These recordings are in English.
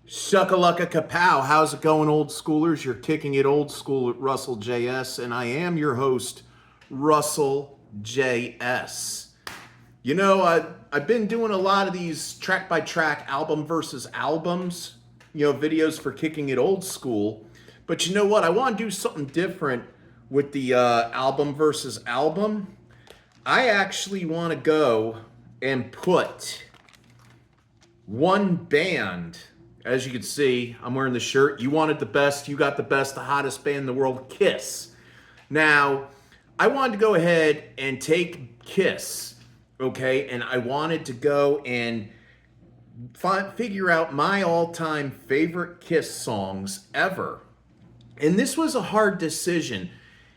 Shuckalugga kapow. How's it going, old schoolers? You're kicking it old school with Russell J.S. and I am your host, Russell J.S. I've been doing a lot of these track by track, album versus albums, videos for kicking it old school. But you know what? I want to do something different with the album versus album. I actually want to go and put one band. As you can see, I'm wearing the shirt. You wanted the best, you got the best, the hottest band in the world, Kiss. Now, I wanted to go ahead and take Kiss, okay? And I wanted to go and figure out my all-time favorite Kiss songs ever. And this was a hard decision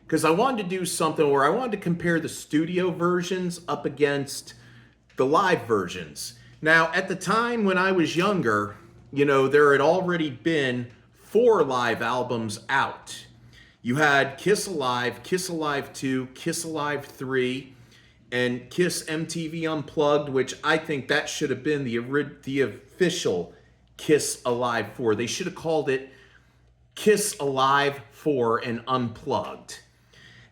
because I wanted to do something where I wanted to compare the studio versions up against the live versions. Now, at the time when I was younger, there had already been 4 live albums out. You had Kiss Alive, Kiss Alive 2, Kiss Alive 3, and Kiss MTV Unplugged, which I think that should have been the official Kiss Alive 4. They should have called it Kiss Alive 4 and Unplugged.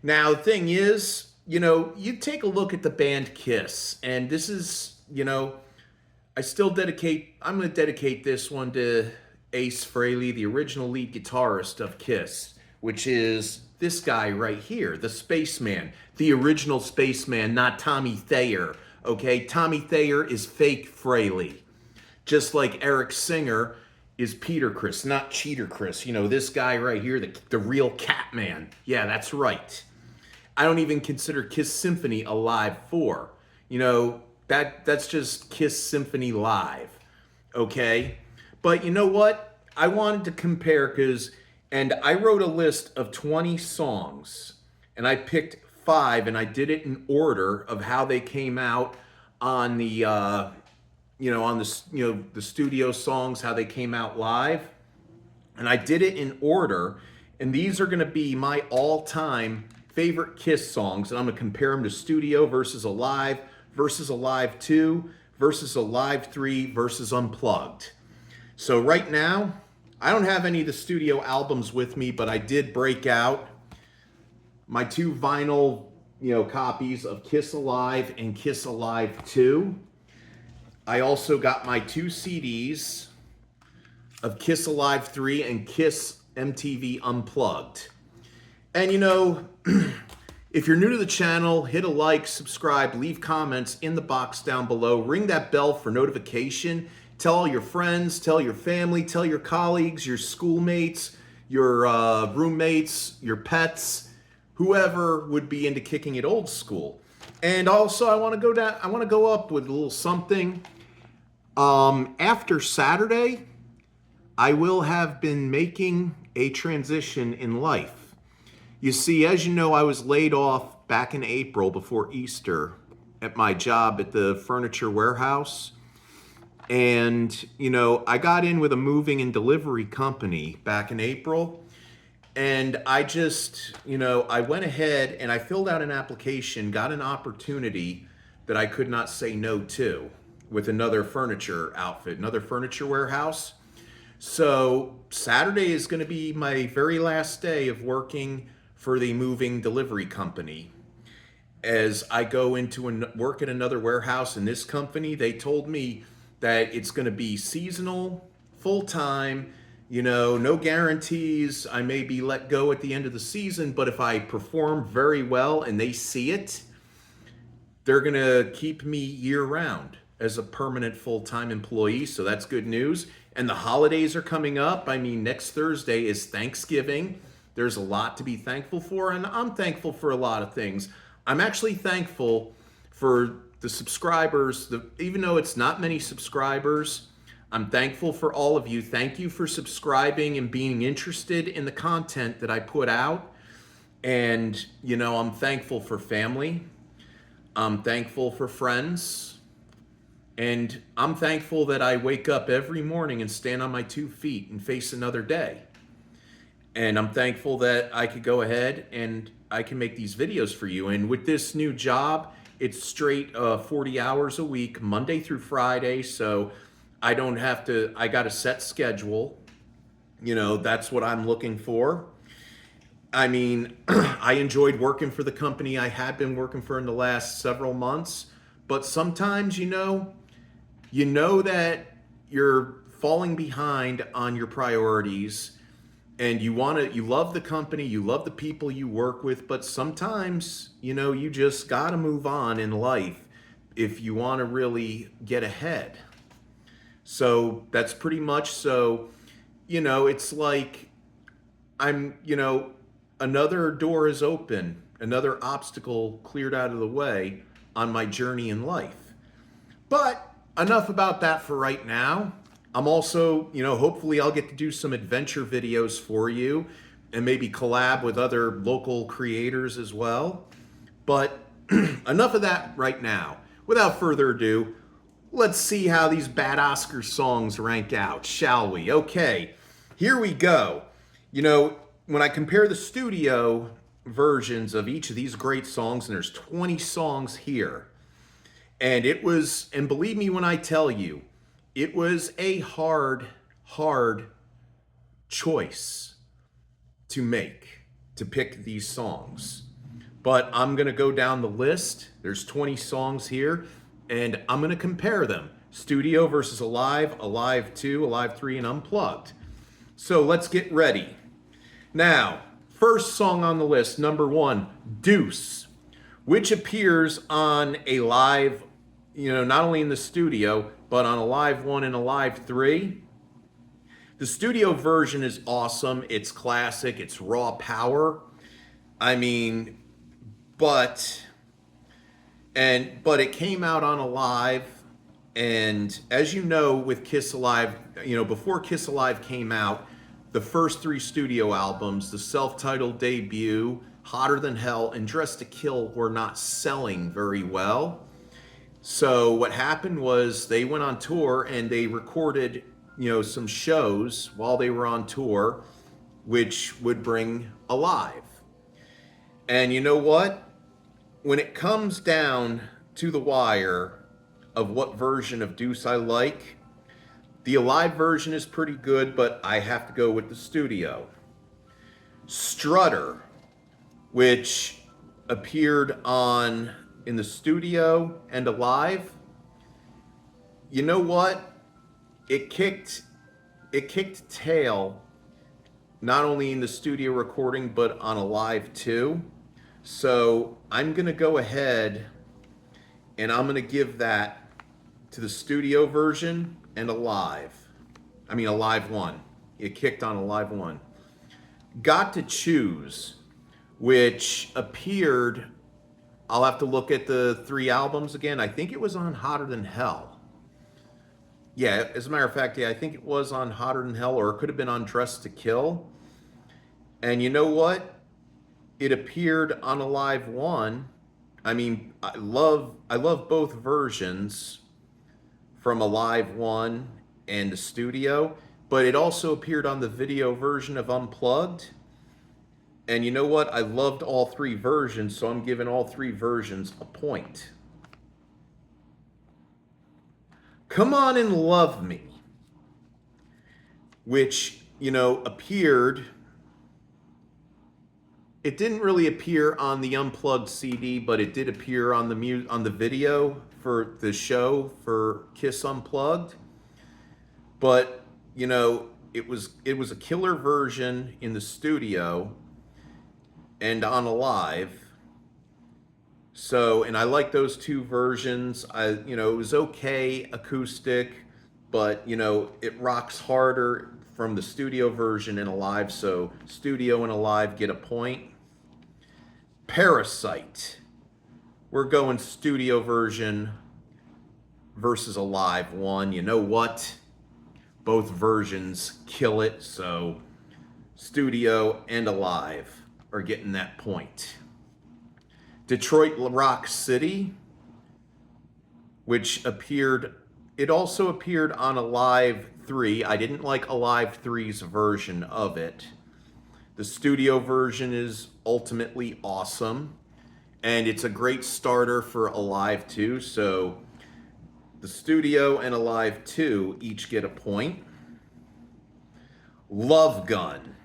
Now, the thing is, you take a look at the band Kiss, and this is, I'm going to dedicate this one to Ace Frehley, the original lead guitarist of Kiss, which is this guy right here, the spaceman, the original spaceman, not Tommy Thayer, okay? Tommy Thayer is fake Frehley, just like Eric Singer is Peter Criss, not Cheater Chris. This guy right here, the real Catman. Yeah, that's right. I don't even consider Kiss Symphony a live 4. That's just Kiss Symphony Live, okay? But you know what? I wanted to compare and I wrote a list of 20 songs, and I picked 5, and I did it in order of how they came out on the, the studio songs, how they came out live, and I did it in order, and these are going to be my all-time favorite Kiss songs, and I'm going to compare them to studio versus a live 2 versus a live 3 versus Unplugged. So right now, I don't have any of the studio albums with me, but I did break out my 2 vinyl, copies of Kiss Alive and Kiss Alive 2. I also got my 2 CDs of Kiss Alive 3 and Kiss MTV Unplugged. And if you're new to the channel, hit a like, subscribe, leave comments in the box down below. Ring that bell for notification. Tell all your friends, tell your family, tell your colleagues, your schoolmates, your roommates, your pets, whoever would be into kicking it old school. And also, I want to go up with a little something. After Saturday, I will have been making a transition in life. You see, as you know, I was laid off back in April before Easter at my job at the furniture warehouse. And, I got in with a moving and delivery company back in April. And I just, I went ahead and I filled out an application, got an opportunity that I could not say no to with another furniture outfit, another furniture warehouse. So Saturday is going to be my very last day of working for the moving delivery company. As I go into work at another warehouse in this company, they told me that it's going to be seasonal, full-time, no guarantees. I may be let go at the end of the season, but if I perform very well and they see it, they're going to keep me year-round as a permanent full-time employee, so that's good news. And the holidays are coming up. Next Thursday is Thanksgiving. There's a lot to be thankful for, and I'm thankful for a lot of things. I'm actually thankful for the subscribers, even though it's not many subscribers. I'm thankful for all of you. Thank you for subscribing and being interested in the content that I put out. And, I'm thankful for family. I'm thankful for friends. And I'm thankful that I wake up every morning and stand on my 2 feet and face another day. And I'm thankful that I could go ahead and I can make these videos for you. And with this new job, it's straight 40 hours a week, Monday through Friday. So I don't have to, I got a set schedule. That's what I'm looking for. I mean, I enjoyed working for the company I had been working for in the last several months, but sometimes, you know that you're falling behind on your priorities, and you love the company, you love the people you work with, but sometimes, you just got to move on in life if you want to really get ahead. So that's pretty much so, it's like another door is open, another obstacle cleared out of the way on my journey in life. But enough about that for right now. I'm also, hopefully I'll get to do some adventure videos for you and maybe collab with other local creators as well. But enough of that right now. Without further ado, let's see how these bad Oscar songs rank out, shall we? Okay, here we go. When I compare the studio versions of each of these great songs, and there's 20 songs here, and believe me when I tell you, it was a hard choice to pick these songs. But I'm going to go down the list. There's 20 songs here, and I'm going to compare them. Studio versus Alive, Alive 2, Alive 3, and Unplugged. So let's get ready. Now, first song on the list, number 1, Deuce, which appears on a live, not only in the studio, but on Alive 1 and Alive 3. The studio version is awesome. It's classic. It's raw power. I mean, but it came out on Alive, and as you know, with Kiss Alive, before Kiss Alive came out, the first 3 studio albums, the self-titled debut, Hotter Than Hell, and Dressed to Kill, were not selling very well. So what happened was they went on tour and they recorded, some shows while they were on tour, which would bring Alive. And you know what? When it comes down to the wire of what version of Deuce I like, the Alive version is pretty good, but I have to go with the studio. Strutter, which appeared in the studio and Alive, you know what? It kicked tail, not only in the studio recording, but on Alive too. So I'm going to go ahead and I'm going to give that to the studio version and Alive 1. It kicked on Alive 1. Got to Choose, which appeared, I'll have to look at the 3 albums again. I think it was on Hotter Than Hell. Yeah, as a matter of fact, yeah, I think it was on Hotter Than Hell, or it could have been on Dressed to Kill. And you know what? It appeared on Alive 1. I mean, I love both versions from Alive 1 and the studio, but it also appeared on the video version of Unplugged. And you know what? I loved all 3 versions, so I'm giving all 3 versions a point. Come On and Love Me, which, appeared. It didn't really appear on the Unplugged CD, but it did appear on the video for the show for Kiss Unplugged. But, it was a killer version in the studio and on Alive. So, and I like those 2 versions. It was okay acoustic, but, it rocks harder from the studio version and Alive, so studio and Alive get a point. Parasite. We're going studio version versus Alive 1. You know what? Both versions kill it, so studio and Alive are getting that point. Detroit Rock City, which also appeared on Alive 3. I didn't like Alive 3's version of it. The studio version is ultimately awesome, and it's a great starter for Alive 2. So The studio and a live 2 each get a point. Love Gun.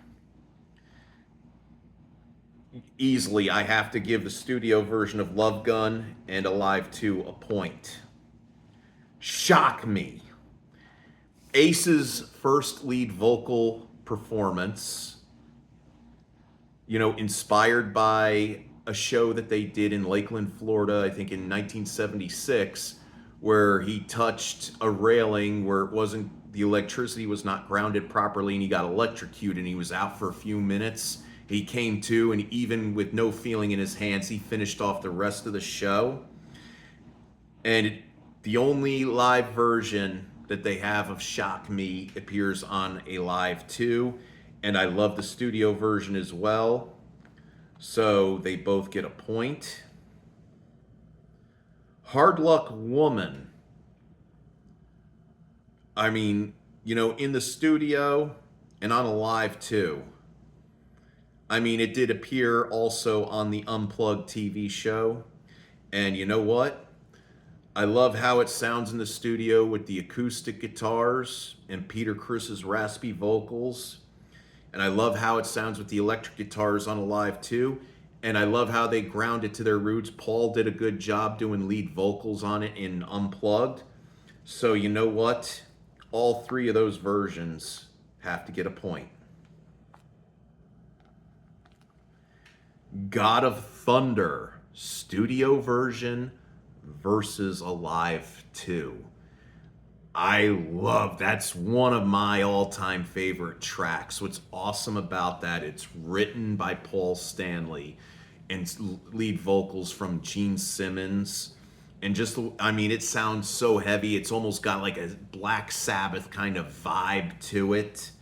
Easily, I have to give the studio version of Love Gun and a live 2 a point. Shock Me. Ace's first lead vocal performance, inspired by a show that they did in Lakeland, Florida, I think in 1976, where he touched a railing where the electricity was not grounded properly and he got electrocuted and he was out for a few minutes. He came to, and even with no feeling in his hands, he finished off the rest of the show. And the only live version that they have of Shock Me appears on a live 2, and I love the studio version as well. So they both get a point. Hard Luck Woman. I mean, in the studio and on a live 2. I mean, it did appear also on the Unplugged TV show. And you know what? I love how it sounds in the studio with the acoustic guitars and Peter Criss's raspy vocals. And I love how it sounds with the electric guitars on a live 2. And I love how they ground it to their roots. Paul did a good job doing lead vocals on it in Unplugged. So you know what? All 3 of those versions have to get a point. God of Thunder, studio version versus a live 2. That's one of my all-time favorite tracks. What's awesome about that, it's written by Paul Stanley and lead vocals from Gene Simmons. And it sounds so heavy. It's almost got like a Black Sabbath kind of vibe to it,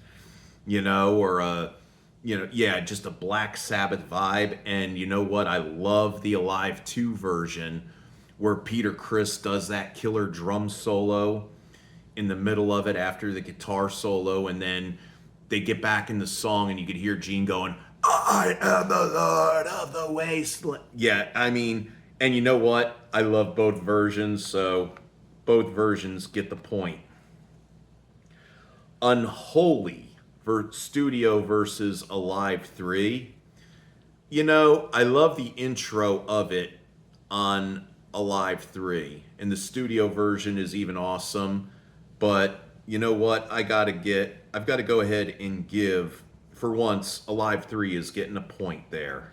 just a Black Sabbath vibe. And you know what? I love the Alive 2 version where Peter Criss does that killer drum solo in the middle of it after the guitar solo, and then they get back in the song and you could hear Gene going, "I am the Lord of the Wasteland." Yeah, and you know what? I love both versions, so both versions get the point. Unholy studio versus a live 3. I love the intro of it on a live 3, and the studio version is even awesome. But you know what? I've got to go ahead and give, for once, a live 3 is getting a point there.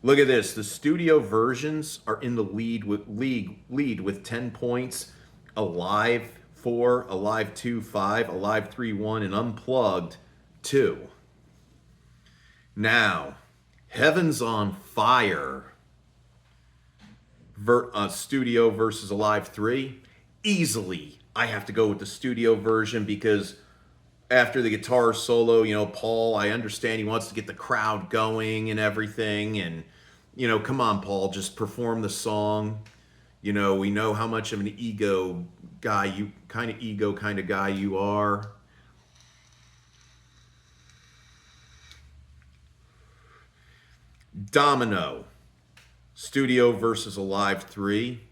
Look at this. The studio versions are in the lead with 10 points. A live 4, a live 2, 5, a live 3, 1, and Unplugged 2. Now, Heaven's on Fire, studio versus a live 3. Easily, I have to go with the studio version because after the guitar solo, Paul, I understand he wants to get the crowd going and everything. And, come on, Paul, just perform the song. We know how much of an ego guy kind of guy you are. Domino, studio versus a live 3.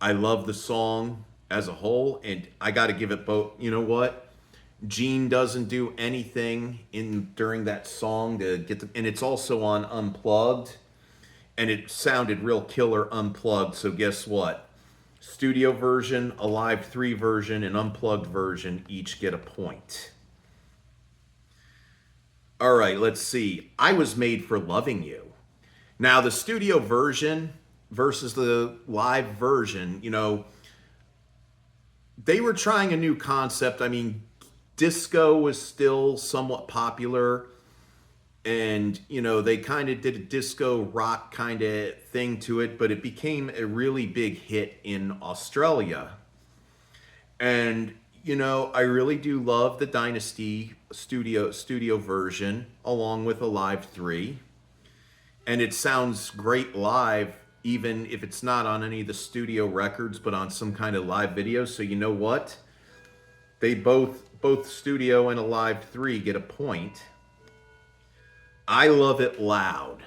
I love the song as a whole, and I got to give it both. You know what? Gene doesn't do anything during that song to get and it's also on Unplugged, and it sounded real killer Unplugged. So guess what? Studio version, a live 3 version, and Unplugged version each get a point. All right, let's see. I Was Made for Loving You. Now, the studio version versus the live version, they were trying a new concept. Disco was still somewhat popular, and, they kind of did a disco rock kind of thing to it, but it became a really big hit in Australia. And, I really do love the Dynasty studio version along with a live 3. And it sounds great live, even if it's not on any of the studio records, but on some kind of live video. So you know what? They both studio and a live 3 get a point. I Love It Loud.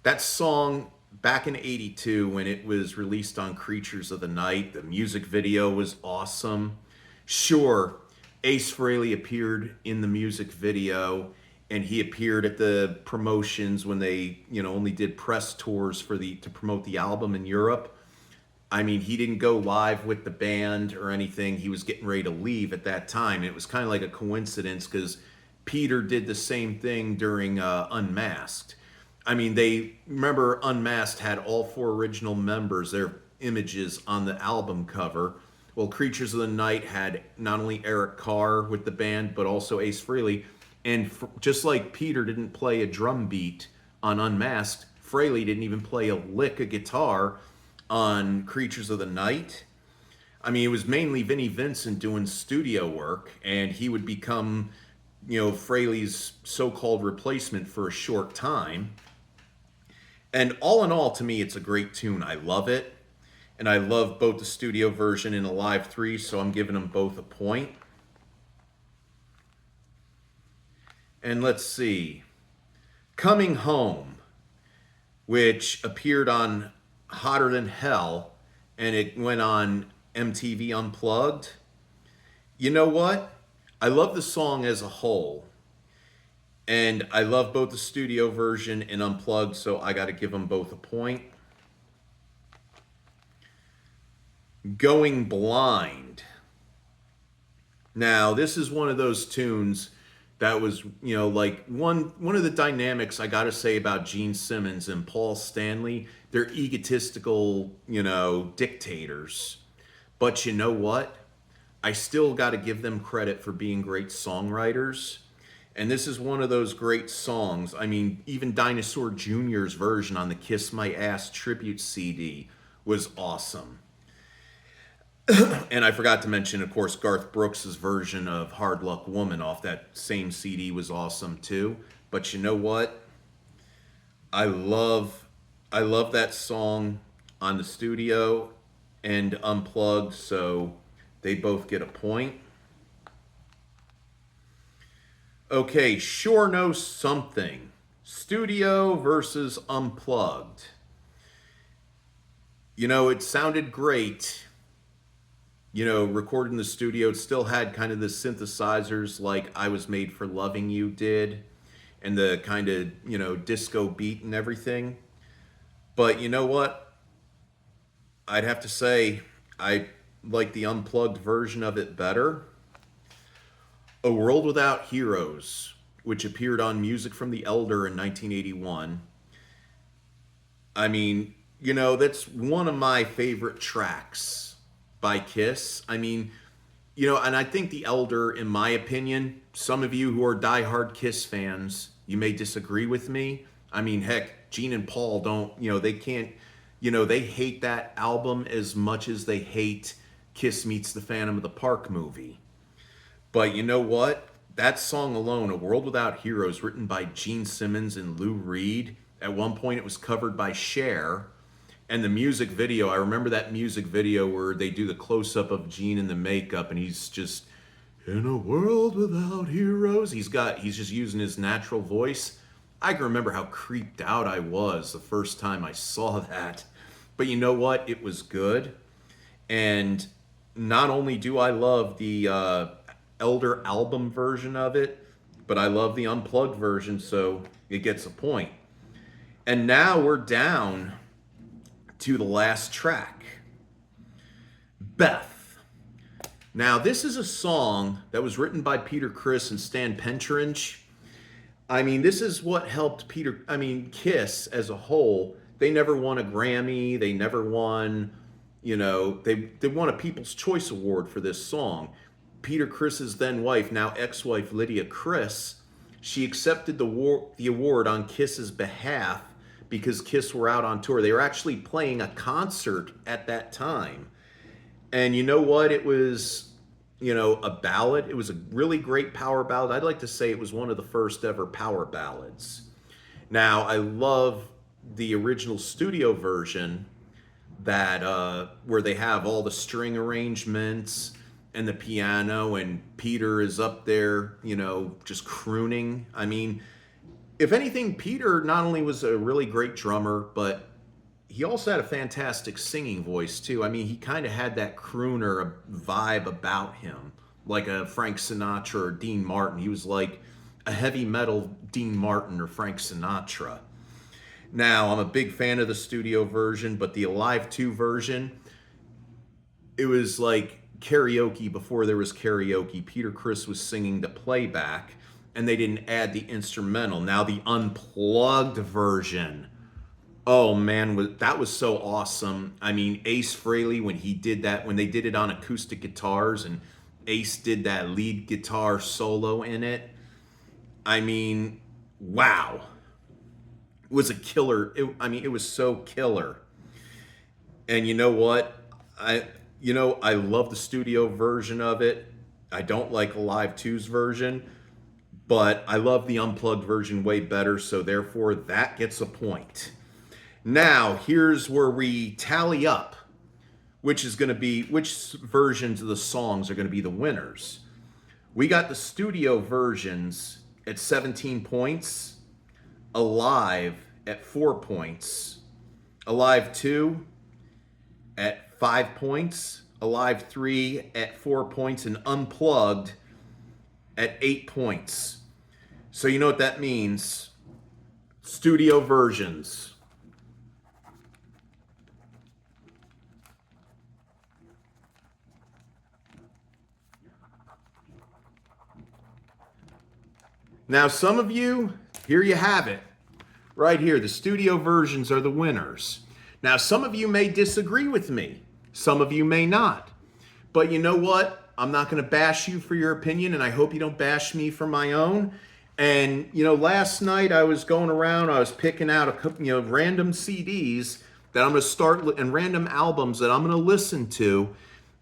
That song, back in '82 when it was released on Creatures of the Night, the music video was awesome. Sure, Ace Frehley appeared in the music video, and he appeared at the promotions when they, only did press tours to promote the album in Europe. I mean, he didn't go live with the band or anything. He was getting ready to leave at that time. It was kind of like a coincidence because Peter did the same thing during Unmasked. I mean, they remember Unmasked had all four original members, their images on the album cover. Well, Creatures of the Night had not only Eric Carr with the band, but also Ace Frehley. And just like Peter didn't play a drum beat on Unmasked, Frehley didn't even play a lick of guitar on Creatures of the Night. I mean, it was mainly Vinnie Vincent doing studio work, and he would become, Frehley's so-called replacement for a short time. And all in all, to me, it's a great tune. I love it. And I love both the studio version and the live 3, so I'm giving them both a point. And let's see. Coming Home, which appeared on Hotter Than Hell, and it went on MTV Unplugged. You know what? I love the song as a whole. And I love both the studio version and Unplugged, so I got to give them both a point. Going Blind. Now, this is one of those tunes that was, like one of the dynamics I got to say about Gene Simmons and Paul Stanley. They're egotistical, dictators. But you know what? I still got to give them credit for being great songwriters. And this is one of those great songs. I mean, even Dinosaur Jr.'s version on the Kiss My Ass tribute CD was awesome. And I forgot to mention, of course, Garth Brooks' version of Hard Luck Woman off that same CD was awesome too. But you know what? I love that song on the studio and Unplugged, so they both get a point. Okay, Sure Know Something. Studio versus Unplugged. It sounded great. Recorded in the studio. It still had kind of the synthesizers like I Was Made for Loving You did, and the kind of, disco beat and everything. But you know what? I'd have to say I like the Unplugged version of it better. A World Without Heroes, which appeared on Music from the Elder in 1981. I mean, that's one of my favorite tracks by Kiss. I mean, and I think the Elder, in my opinion, some of you who are diehard Kiss fans, you may disagree with me. I mean, heck, Gene and Paul don't, they can't, they hate that album as much as they hate Kiss Meets the Phantom of the Park movie. But you know what? That song alone, A World Without Heroes, written by Gene Simmons and Lou Reed. At one point it was covered by Cher. And the music video, I remember that music video where they do the close-up of Gene in the makeup and he's just, in a world without heroes. He's just using his natural voice. I can remember how creeped out I was the first time I saw that. But you know what? It was good. And not only do I love the Elder album version of it, but I love the Unplugged version, so it gets a point. And now we're down to the last track, Beth. Now, this is a song that was written by Peter Criss and Stan Pencherinch. I mean, this is what helped Kiss as a whole. They never won a Grammy. They never won, they won a People's Choice Award for this song. Peter Criss's then wife, now ex-wife Lydia Criss, she accepted the award on Kiss's behalf because Kiss were out on tour. They were actually playing a concert at that time. And you know what? It was, a ballad. It was a really great power ballad. I'd like to say it was one of the first ever power ballads. Now, I love the original studio version that where they have all the string arrangements and the piano, and Peter is up there, just crooning. I mean, if anything, Peter not only was a really great drummer, but he also had a fantastic singing voice too. I mean, he kind of had that crooner vibe about him, like a Frank Sinatra or Dean Martin. He was like a heavy metal Dean Martin or Frank Sinatra. Now, I'm a big fan of the studio version, but the Alive 2 version, it was like karaoke before there was karaoke. Peter Criss was singing the playback, and they didn't add the instrumental. Now, the unplugged version, oh man, that was so awesome. I mean, Ace Frehley, when he did that, when they did it on acoustic guitars and Ace did that lead guitar solo in it, I mean, wow. It was a killer. It was so killer. And you know what? I love the studio version of it. I don't like Alive 2's version, but I love the unplugged version way better, so therefore that gets a point. Now, here's where we tally up which versions of the songs are going to be the winners. We got the studio versions at 17 points, Alive at 4 points, Alive 2 at 5 points, Alive 3 at 4 points, and Unplugged at 8 points. So you know what that means. Studio versions. Now, some of you, here you have it. Right here, the studio versions are the winners. Now, some of you may disagree with me. Some of you may not. But you know what? I'm not going to bash you for your opinion, and I hope you don't bash me for my own. And, last night I was going around, I was picking out a couple, random CDs that I'm going to start, and random albums that I'm going to listen to.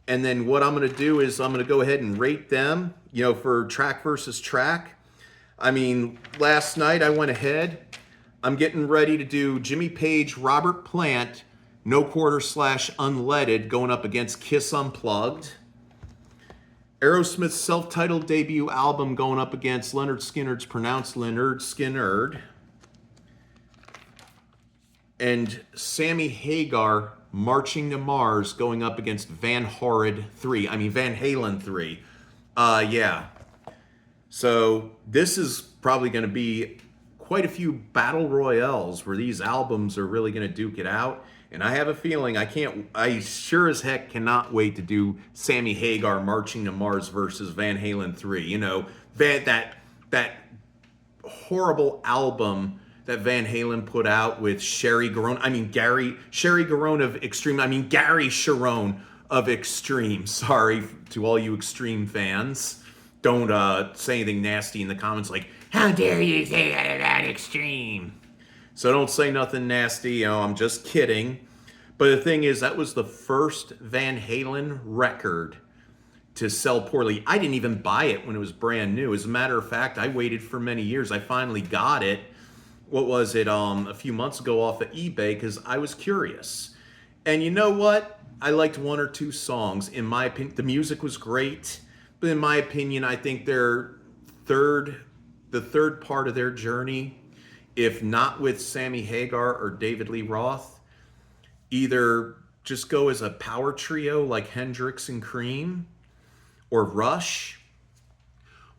And then what I'm going to do is I'm going to go ahead and rate them, for track versus track. I mean, last night I went ahead. I'm getting ready to do Jimmy Page, Robert Plant, No Quarter / Unleaded going up against Kiss Unplugged. Aerosmith's self-titled debut album going up against Lynyrd Skynyrd's pronounced Lynyrd Skynyrd. And Sammy Hagar, Marching to Mars going up against Van Halen 3. Yeah. So this is probably going to be quite a few battle royales where these albums are really going to duke it out. And I have a feeling I sure as heck cannot wait to do Sammy Hagar Marching to Mars versus Van Halen 3. That horrible album that Van Halen put out with Gary Sharon of Extreme. Sorry to all you Extreme fans. Don't say anything nasty in the comments like, how dare you say that about Extreme? So don't say nothing nasty, I'm just kidding. But the thing is, that was the first Van Halen record to sell poorly. I didn't even buy it when it was brand new. As a matter of fact, I waited for many years. I finally got it, a few months ago off of eBay because I was curious. And you know what? I liked one or two songs. In my opinion, the music was great. But in my opinion, I think the third part of their journey, if not with Sammy Hagar or David Lee Roth, either just go as a power trio like Hendrix and Cream, or Rush,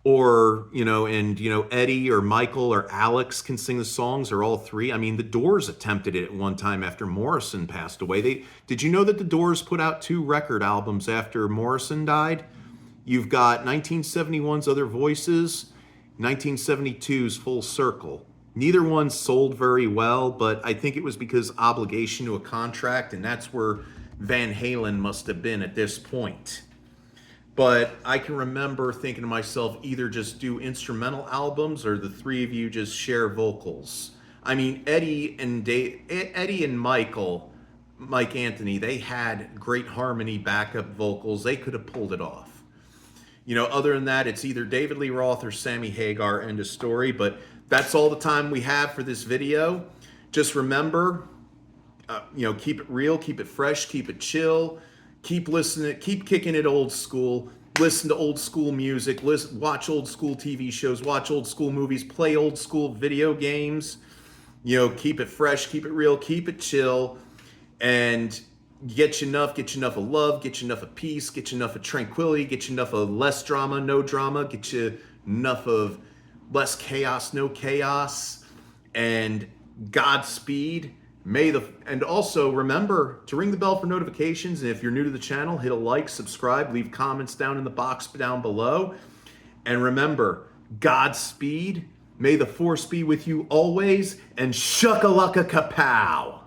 or, Eddie or Michael or Alex can sing the songs, or all three. I mean, the Doors attempted it at one time after Morrison passed away. Did you know that the Doors put out 2 record albums after Morrison died? You've got 1971's Other Voices, 1972's Full Circle. Neither one sold very well, but I think it was because obligation to a contract, and that's where Van Halen must have been at this point. But I can remember thinking to myself, either just do instrumental albums or the three of you just share vocals. I mean, Eddie and Mike Anthony, they had great harmony backup vocals. They could have pulled it off. Other than that, it's either David Lee Roth or Sammy Hagar, end of story. But that's all the time we have for this video. Just remember, keep it real, keep it fresh, keep it chill. Keep listening, keep kicking it old school. Listen to old school music, watch old school TV shows, watch old school movies, play old school video games. Keep it fresh, keep it real, keep it chill. and get you enough of love, get you enough of peace, get you enough of tranquility, get you enough of less drama, no drama, get you enough of less chaos, no chaos, and Godspeed. And also remember to ring the bell for notifications. And if you're new to the channel, hit a like, subscribe, leave comments down in the box down below. And remember, Godspeed. May the force be with you always, and shuckalaka kapow.